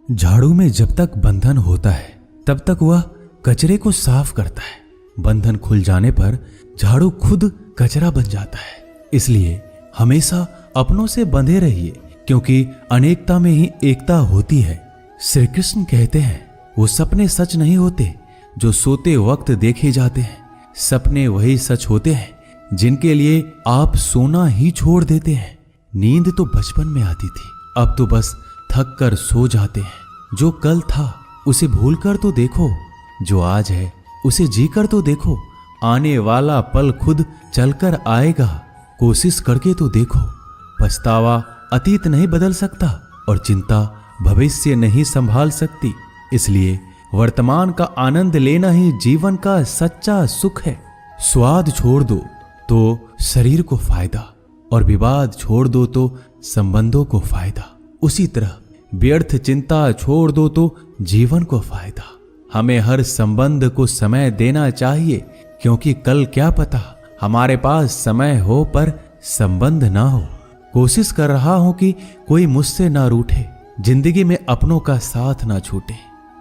झाड़ू में जब तक बंधन होता है तब तक वह कचरे को साफ करता है। बंधन खुल जाने पर झाड़ू खुद कचरा बन जाता है। इसलिए हमेशा अपनों से बंधे रहिए, क्योंकि अनेकता में ही एकता होती है। श्री कृष्ण कहते हैं, वो सपने सच नहीं होते जो सोते वक्त देखे जाते हैं। सपने वही सच होते हैं जिनके लिए आप सोना ही छोड़ देते हैं। नींद तो बचपन में आती थी, अब तो बस थक कर सो जाते हैं। जो कल था उसे भूल कर तो देखो, जो आज है उसे जी कर तो देखो। आने वाला पल खुद चलकर आएगा, कोशिश करके तो देखो। पछतावा अतीत नहीं बदल सकता और चिंता भविष्य नहीं संभाल सकती। इसलिए वर्तमान का आनंद लेना ही जीवन का सच्चा सुख है। स्वाद छोड़ दो तो शरीर को फायदा, और विवाद छोड़ दो तो संबंधों को फायदा। उसी तरह व्यर्थ चिंता छोड़ दो तो जीवन को फायदा। हमें हर संबंध को समय देना चाहिए, क्योंकि कल क्या पता हमारे पास समय हो पर संबंध ना हो। कोशिश कर रहा हूं कि कोई मुझसे ना रूठे, जिंदगी में अपनों का साथ ना छूटे।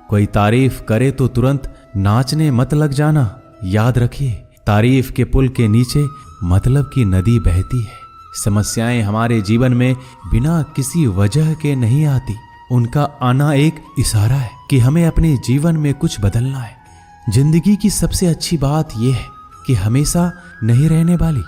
कोई तारीफ करे तो तुरंत नाचने मत लग जाना। याद रखिए, तारीफ के पुल के नीचे मतलब की नदी बहती है। समस्याएं हमारे जीवन में बिना किसी वजह के नहीं आती। उनका आना एक इशारा है कि हमें अपने जीवन में कुछ बदलना है। जिंदगी की सबसे अच्छी बात यह है कि हमेशा नहीं रहने वाली।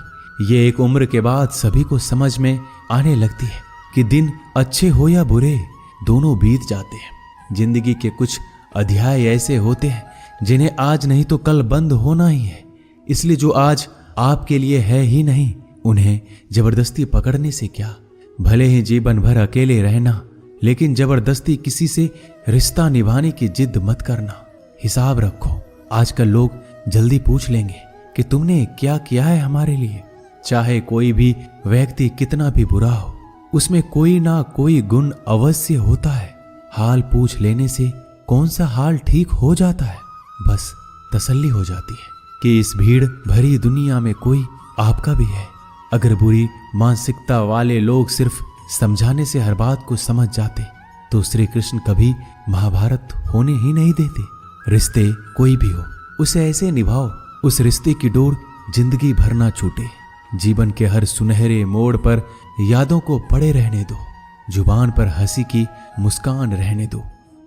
ये एक उम्र के बाद सभी को समझ में आने लगती है कि दिन अच्छे हो या बुरे, दोनों बीत जाते हैं। जिंदगी के कुछ अध्याय ऐसे होते हैं जिन्हें आज नहीं तो कल बंद होना ही है। इसलिए जो आज आपके लिए है ही नहीं, उन्हें जबरदस्ती पकड़ने से क्या। भले ही जीवन भर अकेले रहना, लेकिन जबरदस्ती किसी से रिश्ता निभाने की जिद मत करना। हिसाब रखो, आजकल लोग जल्दी पूछ लेंगे कि तुमने क्या किया है हमारे लिए। चाहे कोई भी व्यक्ति कितना भी बुरा हो, उसमें कोई ना कोई गुण अवश्य होता है। हाल पूछ लेने से कौन सा हाल ठीक हो जाता है। बस तसल्ली हो जाती है कि इस भीड़ भरी दुनिया में कोई आपका भी है। अगर बुरी मानसिकता वाले लोग सिर्फ समझाने से हर बात को समझ जाते तो श्री कृष्ण कभी महाभारत होने ही नहीं देते। रिश्ते कोई भी हो, उसे ऐसे निभाओ उस रिश्ते की डोर जिंदगी भर ना छूटे। जीवन के हर सुनहरे मोड़ पर यादों को पड़े रहने दो। जुबान पर हंसी की मुस्कान रहने दो।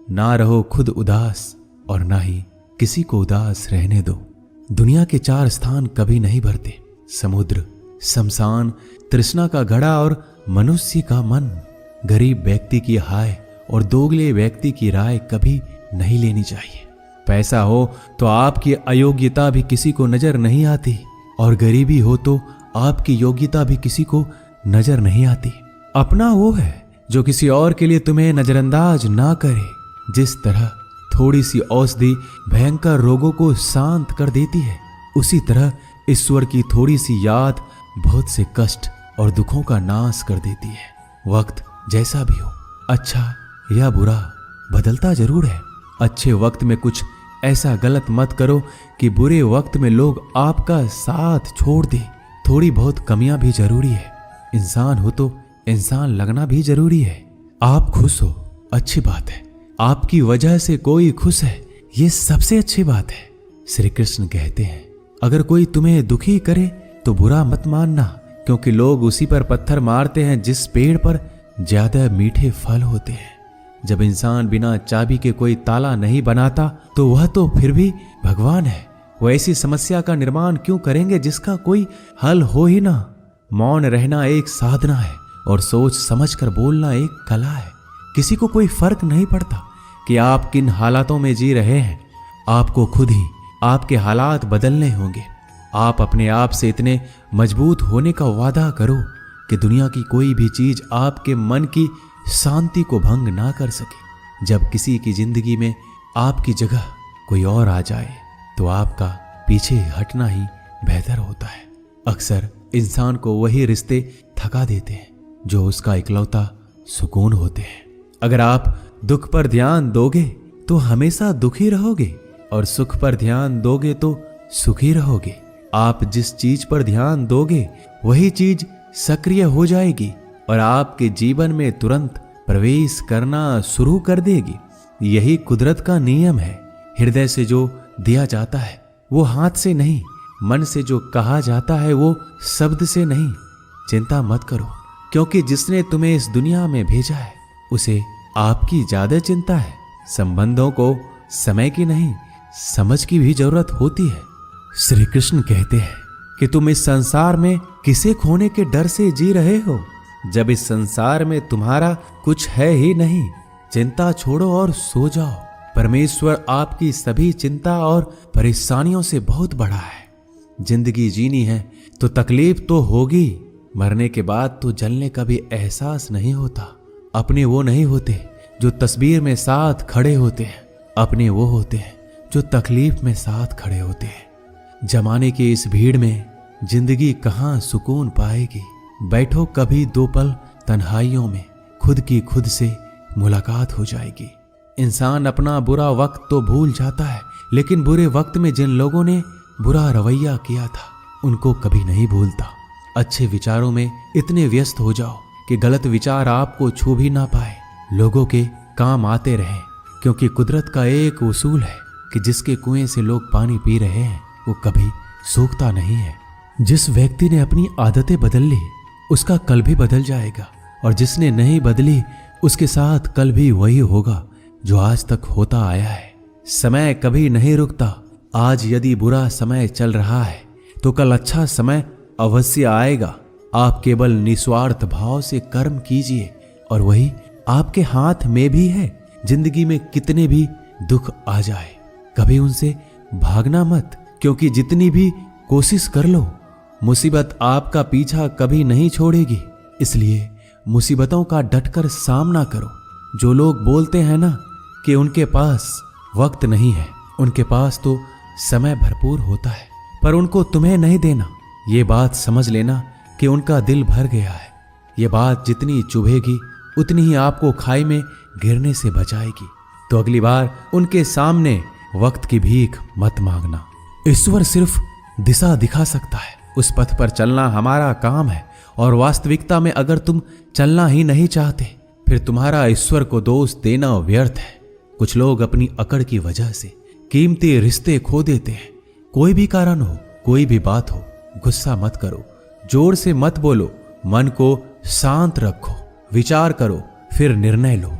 ना रहो खुद उदास और ना ही किसी को उदास रहने दो। दुनिया के 4 स्थान कभी नहीं भरते, समुद्र, शमशान, तृष्णा का घड़ा और मनुष्य का मन। गरीब व्यक्ति की हाय और दोगले व्यक्ति की राय कभी नहीं लेनी चाहिए। पैसा हो तो आपकी अयोग्यता भी किसी को नजर नहीं आती, और गरीबी हो तो आपकी योग्यता भी किसी को नजर नहीं आती। अपना वो है जो किसी और के लिए तुम्हें नजरअंदाज ना करे। जिस तरह थोड़ी सी औषधि भयंकर रोगों को शांत कर देती है, उसी तरह ईश्वर की थोड़ी सी याद बहुत से कष्ट और दुखों का नाश कर देती है। वक्त जैसा भी हो, अच्छा या बुरा, बदलता जरूर है। अच्छे वक्त में कुछ ऐसा गलत मत करो कि बुरे वक्त में लोग आपका साथ छोड़ दे। थोड़ी बहुत कमियां भी जरूरी है। इंसान हो तो इंसान लगना भी जरूरी है। आप खुश हो, अच्छी बात है। आपकी वजह से कोई खुश है, ये सबसे अच्छी बात है। श्री कृष्ण कहते हैं, अगर कोई तुम्हें दुखी करे तो बुरा मत मानना, क्योंकि लोग उसी पर पत्थर मारते हैं जिस पेड़ पर ज्यादा मीठे फल होते हैं। जब इंसान बिना चाबी के कोई ताला नहीं बनाता तो वह तो फिर भी भगवान है। वो ऐसी समस्या का निर्माण क्यों करेंगे जिसका कोई हल हो ही ना। मौन रहना एक साधना है और सोच समझकर बोलना एक कला है। किसी को कोई फर्क नहीं पड़ता कि आप किन हालातों में जी रहे हैं। आपको खुद ही आपके हालात बदलने होंगे। आप अपने आप से इतने मजबूत होने का वादा करो कि दुनिया की कोई भी चीज आपके मन की शांति को भंग ना कर सके। जब किसी की जिंदगी में आपकी जगह कोई और आ जाए तो आपका पीछे हटना ही बेहतर होता है। अक्सर इंसान को वही रिश्ते थका देते हैं जो उसका इकलौता सुकून होते हैं। अगर आप दुख पर ध्यान दोगे तो हमेशा दुखी रहोगे, और सुख पर ध्यान दोगे तो सुखी रहोगे। आप जिस चीज पर ध्यान दोगे वही चीज सक्रिय हो जाएगी और आपके जीवन में तुरंत प्रवेश करना शुरू कर देगी। यही कुदरत का नियम है। हृदय से जो दिया जाता है वो हाथ से नहीं, मन से जो कहा जाता है वो शब्द से नहीं। चिंता मत करो, क्योंकि जिसने तुम्हें इस दुनिया में भेजा है उसे आपकी ज्यादा चिंता है। संबंधों को समय की नहीं, समझ की भी जरूरत होती है। श्री कृष्ण कहते हैं कि तुम इस संसार में किसे खोने के डर से जी रहे हो, जब इस संसार में तुम्हारा कुछ है ही नहीं। चिंता छोड़ो और सो जाओ। परमेश्वर आपकी सभी चिंता और परेशानियों से बहुत बड़ा है। जिंदगी जीनी है तो तकलीफ तो होगी, मरने के बाद तो जलने का भी एहसास नहीं होता। अपने वो नहीं होते जो तस्वीर में साथ खड़े होते हैं, अपने वो होते हैं जो तकलीफ में साथ खड़े होते हैं। जमाने की इस भीड़ में जिंदगी कहाँ सुकून पाएगी। बैठो कभी 2 पल तन्हाइयों में, खुद की खुद से मुलाकात हो जाएगी। इंसान अपना बुरा वक्त तो भूल जाता है, लेकिन बुरे वक्त में जिन लोगों ने बुरा रवैया किया था उनको कभी नहीं भूलता। अच्छे विचारों में इतने व्यस्त हो जाओ कि गलत विचार आपको छू भी ना पाए, लोगों के काम आते रहें। क्योंकि कुदरत का एक उसूल है कि जिसके कुएं से लोग पानी पी रहे हैं वो कभी सूखता नहीं है। जिस व्यक्ति ने अपनी आदतें बदल ली उसका कल भी बदल जाएगा, और जिसने नहीं बदली उसके साथ कल भी वही होगा जो आज तक होता आया है। समय कभी नहीं रुकता। आज यदि बुरा समय चल रहा है तो कल अच्छा समय अवश्य आएगा। आप केवल निस्वार्थ भाव से कर्म कीजिए और वही आपके हाथ में भी है। जिंदगी में कितने भी दुख आ जाए कभी उनसे भागना मत, क्योंकि जितनी भी कोशिश कर लो मुसीबत आपका पीछा कभी नहीं छोड़ेगी। इसलिए मुसीबतों का डटकर सामना करो। जो लोग बोलते हैं ना कि उनके पास वक्त नहीं है, उनके पास तो समय भरपूर होता है, पर उनको तुम्हें नहीं देना। ये बात समझ लेना कि उनका दिल भर गया है। ये बात जितनी चुभेगी उतनी ही आपको खाई में गिरने से बचाएगी। तो अगली बार उनके सामने वक्त की भीख मत मांगना। ईश्वर सिर्फ दिशा दिखा सकता है, उस पथ पर चलना हमारा काम है। और वास्तविकता में अगर तुम चलना ही नहीं चाहते फिर तुम्हारा ईश्वर को दोष देना व्यर्थ है। कुछ लोग अपनी अकड़ की वजह से कीमती रिश्ते खो देते हैं। कोई भी कारण हो, कोई भी बात हो, गुस्सा मत करो, जोर से मत बोलो, मन को शांत रखो, विचार करो, फिर निर्णय लो।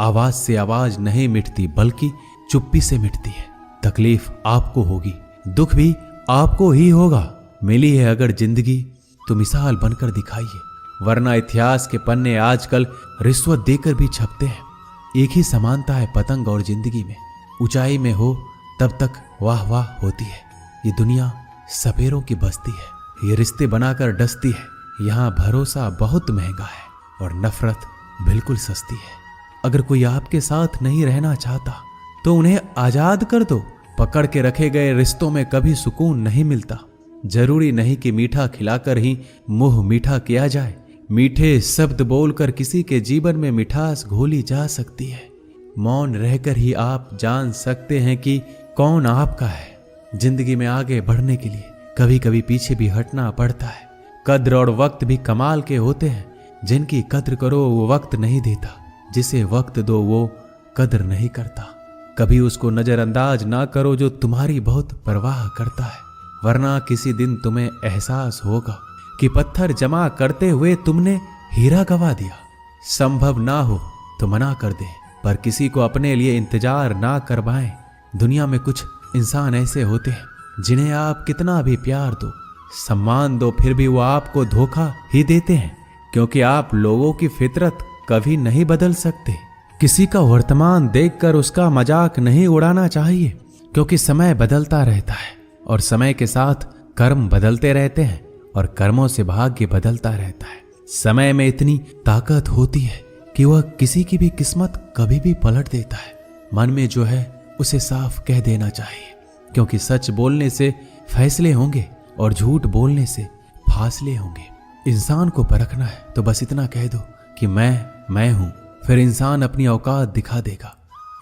आवाज से आवाज नहीं मिटती बल्कि चुप्पी से मिटती है। तकलीफ आपको होगी, दुख भी आपको ही होगा। मिली है अगर जिंदगी तो मिसाल बनकर दिखाइए, वरना इतिहास के पन्ने आजकल रिश्वत देकर भी छपते हैं। एक ही समानता है पतंग और जिंदगी में। ऊंचाई में हो तब तक वाह वाह होती है। ये दुनिया सपेरों की बस्ती है, ये रिश्ते बनाकर डसती है। यहाँ भरोसा बहुत महंगा है और नफरत बिल्कुल सस्ती है। अगर कोई आपके साथ नहीं रहना चाहता तो उन्हें आजाद कर दो। पकड़ के रखे गए रिश्तों में कभी सुकून नहीं मिलता। जरूरी नहीं कि मीठा खिलाकर ही मुंह मीठा किया जाए। मीठे शब्द बोलकर किसी के जीवन में मिठास घोली जा सकती है। मौन रहकर ही आप जान सकते हैं कि कौन आपका है। जिंदगी में आगे बढ़ने के लिए कभी कभी पीछे भी हटना पड़ता है। कद्र और वक्त भी कमाल के होते हैं। जिनकी कद्र करो वो वक्त नहीं देता, जिसे वक्त दो वो कद्र नहीं करता। कभी उसको नजरअंदाज ना करो जो तुम्हारी बहुत परवाह करता है, वरना किसी दिन तुम्हें एहसास होगा कि पत्थर जमा करते हुए तुमने हीरा गवा दिया। संभव ना हो तो मना कर दे, पर किसी को अपने लिए इंतजार ना करवाएं। दुनिया में कुछ इंसान ऐसे होते हैं जिन्हें आप कितना भी प्यार दो, सम्मान दो, फिर भी वो आपको धोखा ही देते हैं, क्योंकि आप लोगों की फितरत कभी नहीं बदल सकते। किसी का वर्तमान देखकर उसका मजाक नहीं उड़ाना चाहिए, क्योंकि समय बदलता रहता है और समय के साथ कर्म बदलते रहते हैं और कर्मों से भाग्य बदलता रहता है। समय में इतनी ताकत होती है कि वह किसी की भी किस्मत कभी भी पलट देता है। मन में जो है उसे साफ कह देना चाहिए, क्योंकि सच बोलने से फैसले होंगे और झूठ बोलने से फासले होंगे। इंसान को परखना है तो बस इतना कह दो कि मैं हूं, फिर इंसान अपनी औकात दिखा देगा।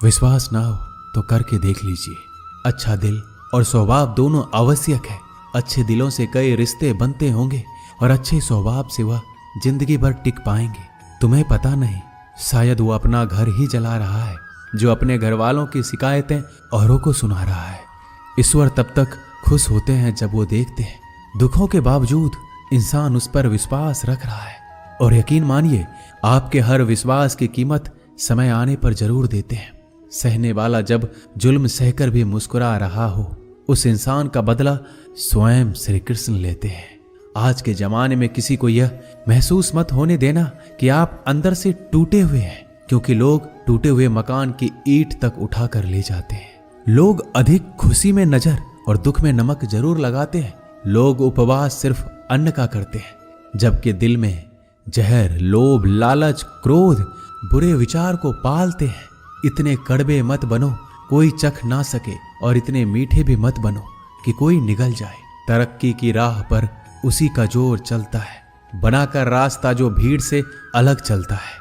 विश्वास ना हो तो करके देख लीजिए। अच्छा दिल और स्वभाव दोनों आवश्यक है। अच्छे दिलों से कई रिश्ते बनते होंगे और अच्छे स्वभाव से वह जिंदगी भर टिक पाएंगे। तुम्हें पता नहीं शायद वो अपना घर ही जला रहा है, जो अपने घर वालों की शिकायतें औरों को सुना रहा है। ईश्वर तब तक खुश होते हैं जब वो देखते हैं दुखों के बावजूद इंसान उस पर विश्वास रख रहा है। और यकीन मानिए, आपके हर विश्वास की कीमत समय आने पर जरूर देते हैं। सहने वाला जब जुल्म सहकर भी मुस्कुरा रहा हो, उस इंसान का बदला स्वयं श्री कृष्ण लेते हैं। आज के जमाने में किसी को यह महसूस मत होने देना कि आप अंदर से टूटे हुए हैं, क्योंकि लोग टूटे हुए मकान की ईंट तक उठाकर ले जाते हैं। लोग अधिक खुशी में नजर और दुख में नमक जरूर लगाते हैं। लोग उपवास सिर्फ अन्न का करते हैं, जबकि दिल में जहर, लोभ, लालच, क्रोध, बुरे विचार को पालते हैं। इतने कड़वे मत बनो कोई चख ना सके, और इतने मीठे भी मत बनो कि कोई निगल जाए। तरक्की की राह पर उसी का जोर चलता है, बनाकर रास्ता जो भीड़ से अलग चलता है।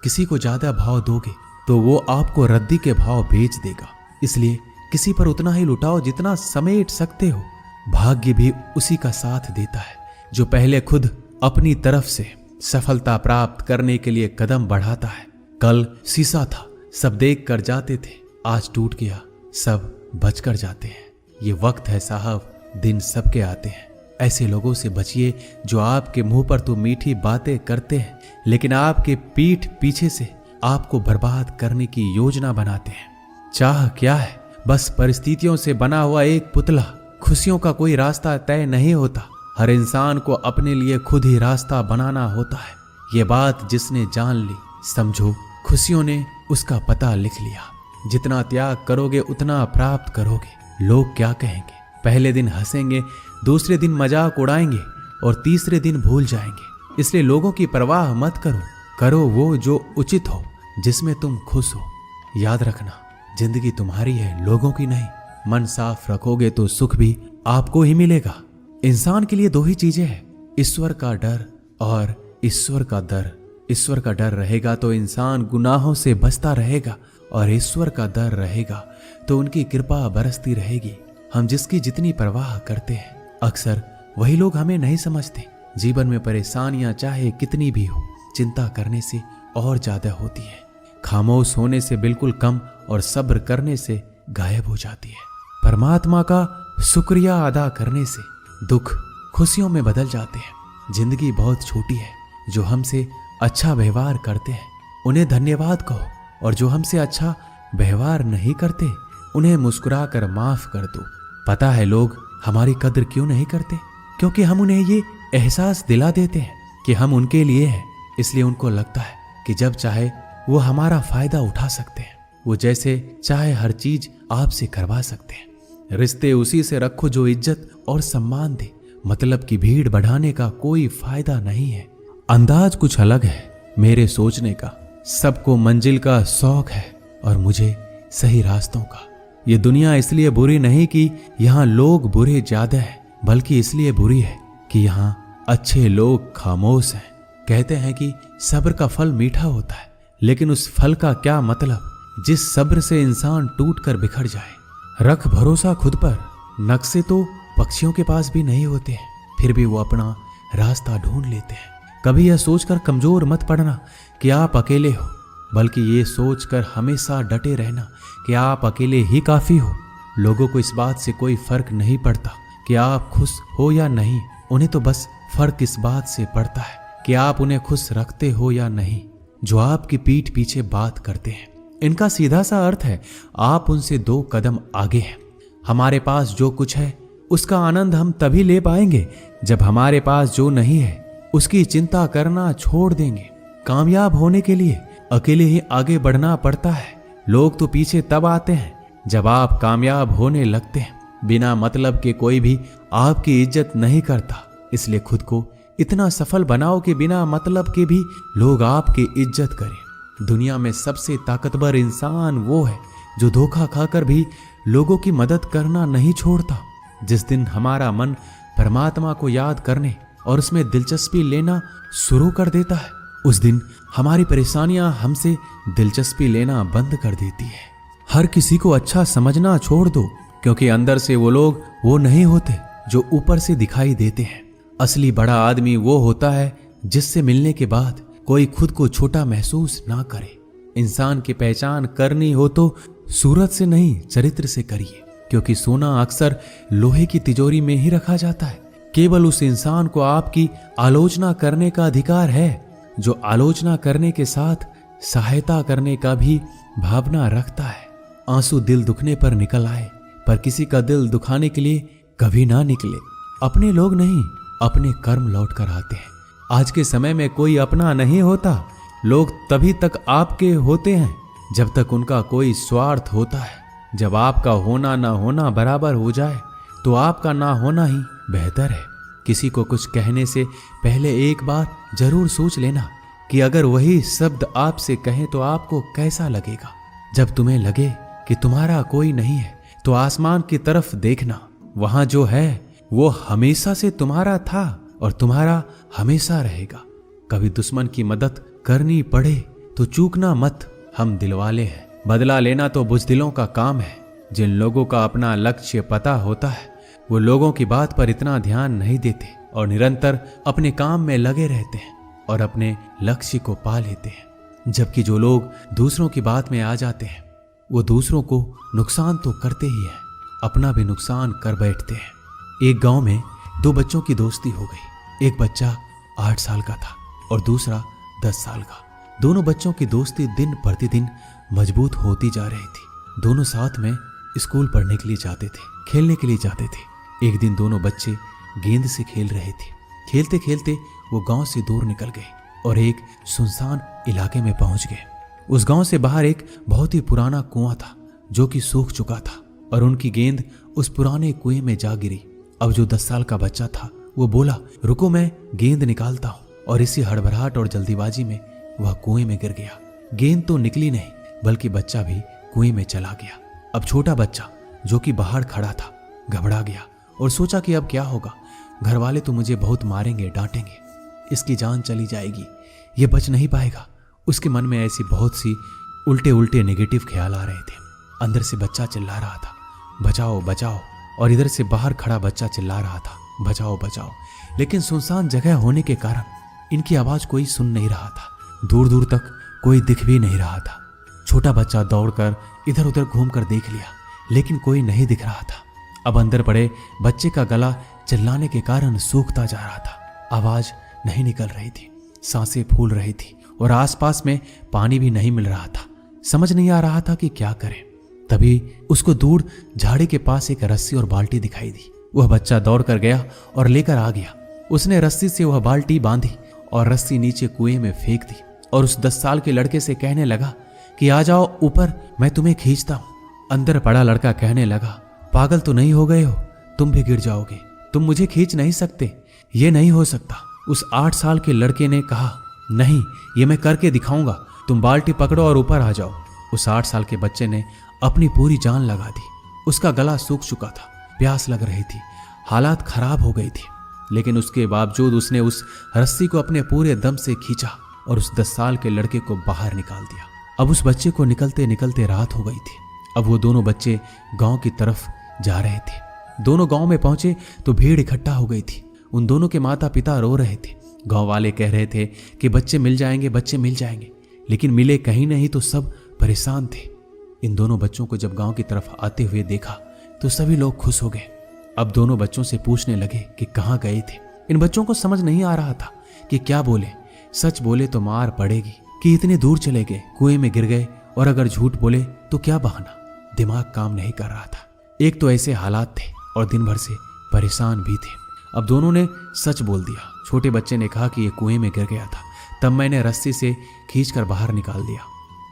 किसी को ज्यादा भाव दोगे तो वो आपको रद्दी के भाव बेच देगा। इसलिए किसी पर उतना ही लुटाओ जितना समेट सकते हो। भाग्य भी उसी का साथ देता है जो पहले खुद अपनी तरफ से सफलता प्राप्त करने के लिए कदम बढ़ाता है। कल शीशा था, सब देख कर जाते थे, आज टूट गया, सब बचकर जाते हैं। ये वक्त है साहब, दिन सबके आते हैं। ऐसे लोगों से बचिए जो आपके मुंह पर तो मीठी बातें करते हैं, लेकिन आपके पीठ पीछे से आपको बर्बाद करने की योजना बनाते हैं। चाह क्या है? बस परिस्थितियों से बना हुआ एक पुतला। खुशियों का कोई रास्ता तय नहीं होता, हर इंसान को अपने लिए खुद ही रास्ता बनाना होता है। ये बात जिसने जान ली, समझो खुशियों ने उसका पता लिख लिया। जितना त्याग करोगे उतना प्राप्त करोगे। लोग क्या कहेंगे? पहले दिन हंसेंगे, दूसरे दिन मजाक उड़ाएंगे और तीसरे दिन भूल जाएंगे। इसलिए लोगों की परवाह मत करो, करो वो जो उचित हो, जिसमें तुम खुश हो। याद रखना, जिंदगी तुम्हारी है, लोगों की नहीं। मन साफ रखोगे तो सुख भी आपको ही मिलेगा। इंसान के लिए दो ही चीजें हैं, ईश्वर का डर और ईश्वर का दर। ईश्वर का डर रहेगा तो इंसान गुनाहों से बचता रहेगा, और ईश्वर का डर रहेगा तो उनकी कृपा बरसती रहेगी। हम जिसकी जितनी परवाह करते हैं, अक्सर वही लोग हमें नहीं समझते। जीवन में परेशानियां चाहे कितनी भी हो, चिंता करने से और ज्यादा होती है। खामोश होने से बिल्कुल कम और सब्र करने से गायब हो जाती है। परमात्मा का शुक्रिया अदा करने से दुख खुशियों में बदल जाते हैं। जिंदगी बहुत छोटी है। जो हमसे अच्छा व्यवहार करते हैं उन्हें धन्यवाद कहो, और जो हमसे अच्छा व्यवहार नहीं करते उन्हें मुस्कुरा कर माफ कर दो। पता है लोग हमारी कद्र क्यों नहीं करते? क्योंकि हम उन्हें ये एहसास दिला देते हैं कि हम उनके लिए हैं। इसलिए उनको लगता है कि जब चाहे वो हमारा फायदा उठा सकते हैं। वो जैसे चाहे हर चीज आपसे करवा सकते हैं। रिश्ते उसी से रखो जो इज्जत और सम्मान दे। मतलब की भीड़ बढ़ाने का कोई फायदा नहीं है। अंदाज कुछ अलग है मेरे सोचने का। सबको मंजिल का शौक है और मुझे सही रास्तों का। ये दुनिया इसलिए बुरी नहीं कि यहाँ लोग बुरे ज्यादा हैं, बल्कि इसलिए बुरी है कि यहाँ अच्छे लोग खामोश हैं। कहते हैं कि सब्र का फल मीठा होता है, लेकिन उस फल का क्या मतलब जिस सब्र से इंसान टूट कर बिखर जाए। रख भरोसा खुद पर। नक्शे तो पक्षियों के पास भी नहीं होते हैं, फिर भी वो अपना रास्ता ढूंढ लेते हैं। कभी यह सोचकर कमजोर मत पड़ना कि आप अकेले हो, बल्कि ये सोचकर हमेशा डटे रहना कि आप अकेले ही काफी हो। लोगों को इस बात से कोई फर्क नहीं पड़ता कि आप खुश हो या नहीं। उन्हें तो बस फर्क इस बात से पड़ता है कि आप उन्हें खुश रखते हो या नहीं। जो आपकी पीठ पीछे बात करते हैं, इनका सीधा सा अर्थ है आप उनसे 2 कदम आगे हैं। हमारे पास जो कुछ है उसका आनंद हम तभी ले पाएंगे जब हमारे पास जो नहीं है उसकी चिंता करना छोड़ देंगे। कामयाब होने के लिए अकेले ही आगे बढ़ना पड़ता है। लोग तो पीछे तब आते हैं जब आप कामयाब होने लगते हैं। बिना मतलब के कोई भी आपकी इज्जत नहीं करता। इसलिए खुद को इतना सफल बनाओ कि बिना मतलब के भी लोग आपकी इज्जत करें। दुनिया में सबसे ताकतवर इंसान वो है जो धोखा खाकर भी लोगों की मदद करना नहीं छोड़ता। जिस दिन हमारा मन परमात्मा को याद करने और उसमें दिलचस्पी लेना शुरू कर देता है, उस दिन हमारी परेशानियां हमसे दिलचस्पी लेना बंद कर देती है। हर किसी को अच्छा समझना छोड़ दो, क्योंकि अंदर से वो लोग वो नहीं होते जो ऊपर से दिखाई देते हैं। असली बड़ा आदमी वो होता है जिससे मिलने के बाद कोई खुद को छोटा महसूस ना करे। इंसान की पहचान करनी हो तो सूरत से नहीं, चरित्र से करिए, क्योंकि सोना अक्सर लोहे की तिजोरी में ही रखा जाता है। केवल उस इंसान को आपकी आलोचना करने का अधिकार है जो आलोचना करने के साथ सहायता करने का भी भावना रखता है। आंसू दिल दुखने पर निकल आए, पर किसी का दिल दुखाने के लिए कभी ना निकले। अपने लोग नहीं, अपने कर्म लौट कर आते हैं। आज के समय में कोई अपना नहीं होता। लोग तभी तक आपके होते हैं जब तक उनका कोई स्वार्थ होता है। जब आपका होना ना होना बराबर हो जाए तो आपका ना होना ही बेहतर है। किसी को कुछ कहने से पहले एक बार जरूर सोच लेना कि अगर वही शब्द आपसे कहें तो आपको कैसा लगेगा। जब तुम्हें लगे कि तुम्हारा कोई नहीं है तो आसमान की तरफ देखना, वहां जो है वो हमेशा से तुम्हारा था और तुम्हारा हमेशा रहेगा। कभी दुश्मन की मदद करनी पड़े तो चूकना मत, हम दिलवाले हैं। बदला लेना तो बुज़दिलों का काम है। जिन लोगों का अपना लक्ष्य पता होता है वो लोगों की बात पर इतना ध्यान नहीं देते और निरंतर अपने काम में लगे रहते हैं और अपने लक्ष्य को पा लेते हैं। जबकि जो लोग दूसरों की बात में आ जाते हैं वो दूसरों को नुकसान तो करते ही हैं, अपना भी नुकसान कर बैठते हैं। एक गांव में दो बच्चों की दोस्ती हो गई। एक बच्चा 8 साल का था और दूसरा 10 साल का। दोनों बच्चों की दोस्ती दिन प्रतिदिन मजबूत होती जा रही थी। दोनों साथ में स्कूल पढ़ने के लिए जाते थे, खेलने के लिए जाते थे। एक दिन दोनों बच्चे गेंद से खेल रहे थे। खेलते खेलते वो गांव से दूर निकल गए और एक सुनसान इलाके में पहुंच गए। उस गांव से बाहर एक बहुत ही पुराना कुआं था जो कि सूख चुका था और उनकी गेंद उस पुराने कुएं में जा गिरी। अब जो 10 साल का बच्चा था वो बोला, रुको मैं गेंद निकालता हूं, और इसी हड़बड़ाहट और जल्दीबाजी में वह कुएं में गिर गया। गेंद तो निकली नहीं बल्कि बच्चा भी कुएं में चला गया। अब छोटा बच्चा जो कि बाहर खड़ा था घबरा गया और सोचा कि अब क्या होगा। घर वाले तो मुझे बहुत मारेंगे, डांटेंगे, इसकी जान चली जाएगी, ये बच नहीं पाएगा। उसके मन में ऐसी बहुत सी उल्टे उल्टे नेगेटिव ख्याल आ रहे थे। अंदर से बच्चा चिल्ला रहा था, बचाओ बचाओ, और इधर से बाहर खड़ा बच्चा चिल्ला रहा था, बचाओ बचाओ। लेकिन सुनसान जगह होने के कारण इनकी आवाज कोई सुन नहीं रहा था। दूर दूर तक कोई दिख भी नहीं रहा था। छोटा बच्चा दौड़कर इधर उधर घूमकर देख लिया, लेकिन कोई नहीं दिख रहा था। अब अंदर पड़े बच्चे का गला चिल्लाने के कारण सूखता जा रहा था। आवाज नहीं निकल रही थी, सांसें फूल रही थी और आसपास में पानी भी नहीं मिल रहा था। समझ नहीं आ रहा था कि क्या करे। तभी उसको दूर झाड़ी के पास एक रस्सी और बाल्टी दिखाई दी। वह बच्चा दौड़ कर गया और लेकर आ गया। उसने रस्सी से वह बाल्टी बांधी और रस्सी नीचे कुएं में फेंक दी और उस 10 साल के लड़के से कहने लगा कि आ जाओ ऊपर, मैं तुम्हें खींचता हूं। अंदर पड़ा लड़का कहने लगा, पागल तो नहीं हो गए हो, तुम भी गिर जाओगे, तुम मुझे खींच नहीं सकते, ये नहीं हो सकता। उस 8 साल के लड़के ने कहा, नहीं, ये मैं करके दिखाऊंगा, तुम बाल्टी पकड़ो और ऊपर आ जाओ। उस 8 साल के बच्चे ने अपनी पूरी जान लगा दी। उसका गला सूख चुका था, प्यास लग रही थी, हालात खराब हो गई थी, लेकिन उसके बावजूद उसने उस रस्सी को अपने पूरे दम से खींचा और उस 10 साल के लड़के को बाहर निकाल दिया। अब उस बच्चे को निकलते निकलते रात हो गई थी। अब वो दोनों बच्चे गांव की तरफ जा रहे थे। दोनों गांव में पहुंचे तो भीड़ इकट्ठा हो गई थी। उन दोनों के माता पिता रो रहे थे। गांव वाले कह रहे थे कि बच्चे मिल जाएंगे, बच्चे मिल जाएंगे, लेकिन मिले कहीं नहीं तो सब परेशान थे। इन दोनों बच्चों को जब गांव की तरफ आते हुए देखा तो सभी लोग खुश हो गए। अब दोनों बच्चों से पूछने लगे कि कहाँ गए थे। इन बच्चों को समझ नहीं आ रहा था कि क्या बोले। सच बोले तो मार पड़ेगी कि इतने दूर चले गए, कुएं में गिर गए, और अगर झूठ बोले तो क्या बहाना। दिमाग काम नहीं कर रहा था। एक तो ऐसे हालात थे और दिन भर से परेशान भी थे। अब दोनों ने सच बोल दिया। छोटे बच्चे ने कहा कि ये कुएं में गिर गया था, तब मैंने रस्सी से खींचकर बाहर निकाल दिया।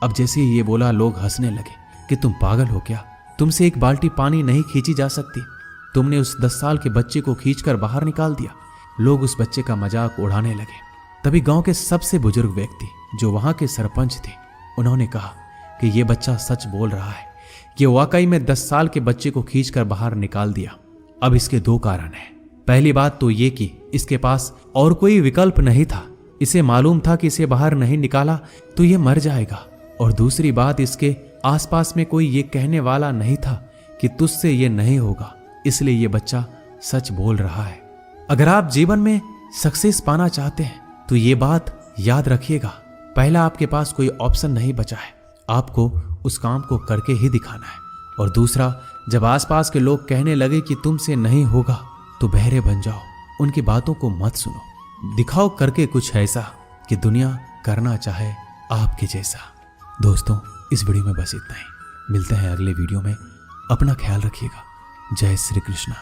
अब जैसे ही ये बोला लोग हंसने लगे कि तुम पागल हो क्या, तुमसे एक बाल्टी पानी नहीं खींची जा सकती, तुमने उस 10 साल के बच्चे को खींचकर बाहर निकाल दिया। लोग उस बच्चे का मजाक उड़ाने लगे। तभी गांव के सबसे बुजुर्ग व्यक्ति जो वहां के सरपंच थे, उन्होंने कहा कि ये बच्चा सच बोल रहा है, ये वाकई में 10 साल के बच्चे को खींचकर बाहर निकाल दिया। अब इसके 2 कारण हैं। पहली बात तो ये कि इसके पास और कोई विकल्प नहीं था। इसे मालूम था कि इसे बाहर नहीं निकाला तो ये मर जाएगा। और दूसरी बात, इसके आसपास में कोई ये कहने वाला नहीं था कि तुझसे ये नहीं होगा, इसलिए ये बच्चा सच बोल रहा है। अगर आप जीवन में सक्सेस पाना चाहते हैं तो ये बात याद रखिएगा, पहला आपके पास कोई ऑप्शन नहीं बचा है, आपको उस काम को करके ही दिखाना है। और दूसरा, जब आसपास के लोग कहने लगे कि तुमसे नहीं होगा तो बहरे बन जाओ, उनकी बातों को मत सुनो, दिखाओ करके कुछ ऐसा कि दुनिया करना चाहे आपके जैसा। दोस्तों, इस वीडियो में बस इतना ही। मिलते हैं अगले वीडियो में। अपना ख्याल रखिएगा। जय श्री कृष्णा।